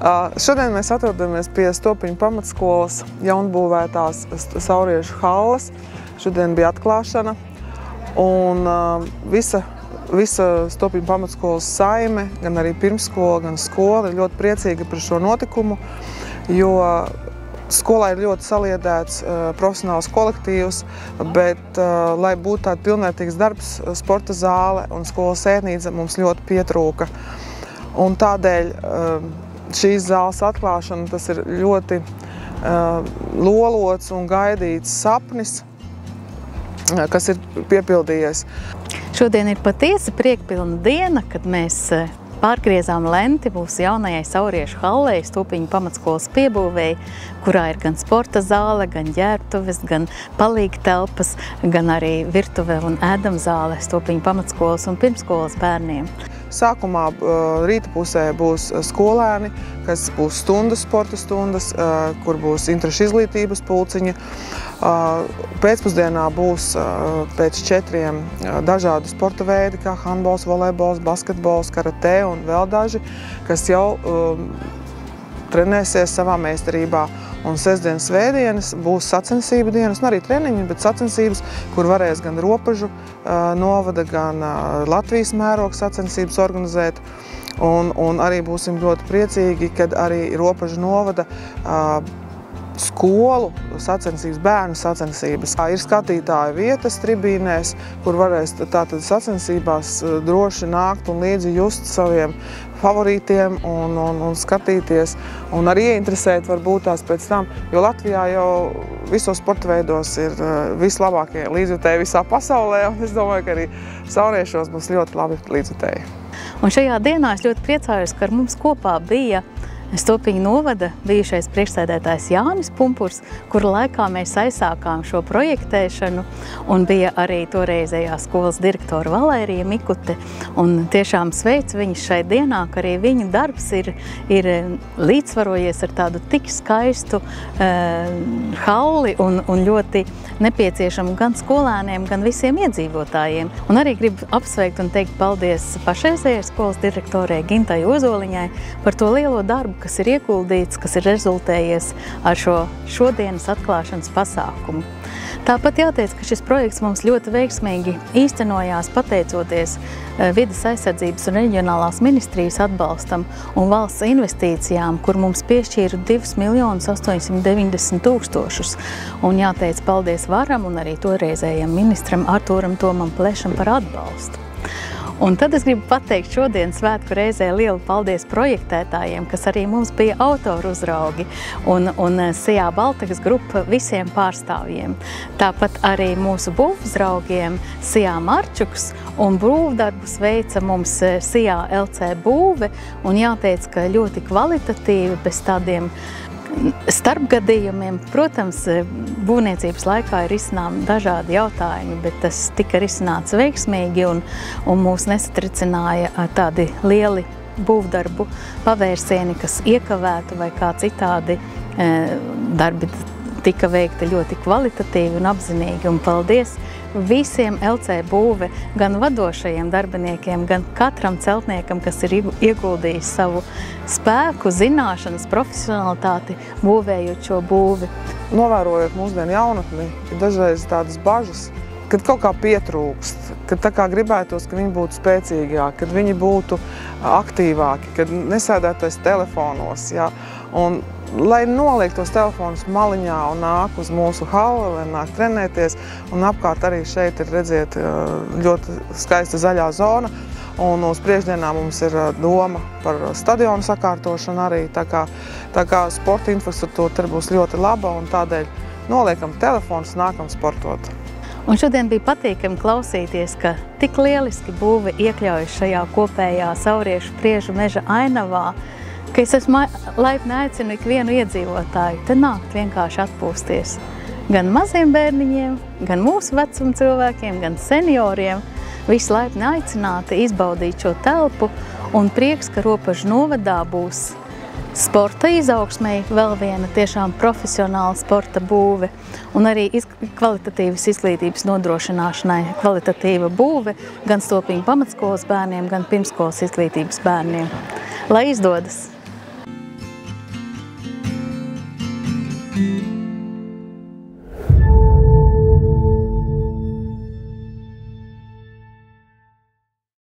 Šodien mēs atrodamies pie Stopiņu pamatskolas jaunbūvētās Sauriešu halles. Šodien bija atklāšana, un visa Stopiņu pamatskolas saime, gan arī pirmsskola, gan skola ir ļoti priecīga par šo notikumu, jo skolā ir ļoti saliedēts profesionāls kolektīvs, bet, lai būtu tāds pilnvērtīgs darbs, sporta zāle un skolas ēdnīca mums ļoti pietrūka. Un tādēļ šīs zāles atklāšana, tas ir ļoti lolots un gaidīts sapnis, kas ir piepildījies. Šodien ir patiesi priekpilna diena, kad mēs pārgriezām lenti mūsu jaunajai Sauriešu hallei, Stopiņu pamatskolas piebūvēji, kurā ir gan sporta zāle, gan ģērbtuves, gan palīga telpas, gan arī virtuve un ēdamzāle Stopiņu pamatskolas un pirmsskolas bērniem. Sākumā rīta pusē būs skolēni, kas būs sporta stundas, kur būs interešu izglītības pulciņa. Pēcpusdienā būs pēc 4 dažādu sporta veidi, kā handbols, volejbols, basketbols, karate un vēl daži, kas jau trenēsies savā meistarībā. Un sestdienas, svētdienas būs sacensību dienas, un arī treniņi, bet sacensības, kur varēs gan Ropažu novada, gan Latvijas mēroga sacensības organizēt. Un arī būsim ļoti priecīgi, kad arī Ropažu novada skolu sacensības, bērnu sacensības. Ir skatītāju vietas tribīnēs, kur varēs tātad sacensībās droši nākt un līdzi just saviem favorītiem un skatīties un arī ieinteresēt varbūt tās pēc tam, jo Latvijā jau visos sporta veidos ir vislabākie līdzjutēji visā pasaulē, un es domāju, ka arī sauriešos būs ļoti labi līdzjutēji. Un šajā dienā es ļoti priecājos, ka ar mums kopā bija Stopiņu novada bijušais priekšsēdētājs Jānis Pumpurs, kura laikā mēs aizsākām šo projektēšanu, un bija arī toreizējā skolas direktora Valērija Mikute. Un tiešām sveicu viņus šai dienā, ka arī viņu darbs ir līdzsvarojies ar tādu tik skaistu halli un ļoti nepieciešamu gan skolēniem, gan visiem iedzīvotājiem. Un arī gribu apsveikt un teikt paldies pašreizējai skolas direktorei Gintai Ozoliņai par to lielo darbu, kas ir ieguldīts, kas ir rezultējies ar šodienas atklāšanas pasākumu. Tāpat jāteic, ka šis projekts mums ļoti veiksmīgi īstenojās pateicoties Vides aizsardzības un reģionālās ministrijas atbalstam un valsts investīcijām, kur mums piešķīra 2 890 000. Un jāteic paldies varam un arī toreizējam ministram Artūram Tomam Plešam par atbalstu. Un tad es gribu pateikt šodien svētku reizē lielu paldies projektētājiem, kas arī mums bija autoru uzraugi un Sijā Baltakas grupa visiem pārstāvjiem. Tāpat arī mūsu būvuzraugiem Sijā Marčuks un būvdarbus veica mums Sijā LC būve, un jāteic, ka ļoti kvalitatīvi bez tādiem starpgadījumiem. Protams, būvniecības laikā ir risināmi dažādi jautājumi, bet tas tika risināts veiksmīgi un mūs nesatricināja tādi lieli būvdarbu pavērsieni, kas iekavētu vai kā citādi darbi tika veikti ļoti kvalitatīvi un apzinīgi. Un paldies visiem LC būve, gan vadošajiem darbiniekiem, gan katram celtniekam, kas ir ieguldījis savu spēku, zināšanas, profesionalitāti, būvējot šo būvi. Novērojot mūsdienu jaunatni, ir dažreiz tādas bažas, kad kaut kā pietrūkst, kad tā kā gribētos, ka viņi būtu spēcīgāki, kad viņi būtu aktīvāki, kad nesēdētais telefonos. Jā. Un lai noliek tos telefonus maliņā un nāk uz mūsu halli, lai nāk trenēties, un apkārt arī šeit ir, redziet, ļoti skaista zaļā zona, un uz priekšdienā mums ir doma par stadionu sakārtošanu arī, tā kā sporta infrastruktūra būs ļoti laba, un tādēļ noliekam telefonus, nākam sportot. Un šodien bija patīkami klausīties, ka tik lieliski būve iekļaujas šajā kopējā Sauriešu priežu meža ainavā, ka es esmu laipni aicinu ikvienu iedzīvotāju te nākt vienkārši atpūsties. Gan maziem bērniņiem, gan mūsu vecuma cilvēkiem, gan senioriem. Visi laipni aicināti izbaudīt šo telpu, un prieks, ka Ropažu novadā būs sporta izaugsmei vēl viena tiešām profesionāla sporta būve un arī kvalitatīvas izglītības nodrošināšanai kvalitatīva būve gan Stopiņu pamatskolas bērniem, gan pirmskolas izglītības bērniem. Lai izdodas!